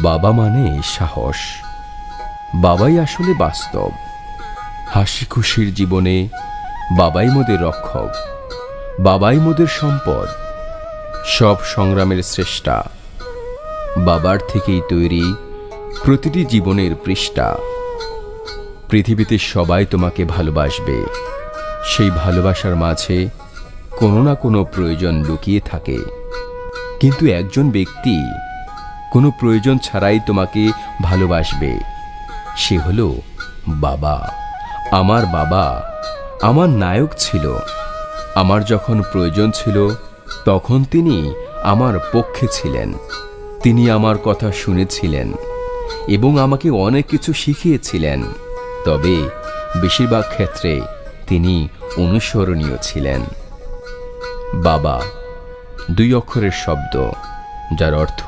বাবা মানে সাহস। বাবাই আসলে বাস্তব। হাসি খুশির জীবনে বাবাই মোদের রক্ষক, বাবাই মোদের সম্পদ, সব সংগ্রামের শ্রেষ্ঠা। বাবার থেকেই তৈরি প্রতিটি জীবনের পৃষ্ঠা। পৃথিবীতে সবাই তোমাকে ভালোবাসবে, সেই ভালোবাসার মাঝে কোনো না কোনো প্রয়োজন লুকিয়ে থাকে। কিন্তু একজন ব্যক্তি কোনো প্রয়োজন ছাড়াই তোমাকে ভালোবাসবে, সে হলো বাবা। আমার বাবা আমার নায়ক ছিল। আমার যখন প্রয়োজন ছিল তখন তিনি আমার পক্ষে ছিলেন। তিনি আমার কথা শুনেছিলেন এবং আমাকে অনেক কিছু শিখিয়েছিলেন। তবে বেশিরভাগ ক্ষেত্রে তিনি অনুসরণীয় ছিলেন। বাবা দুই অক্ষরের শব্দ, যার অর্থ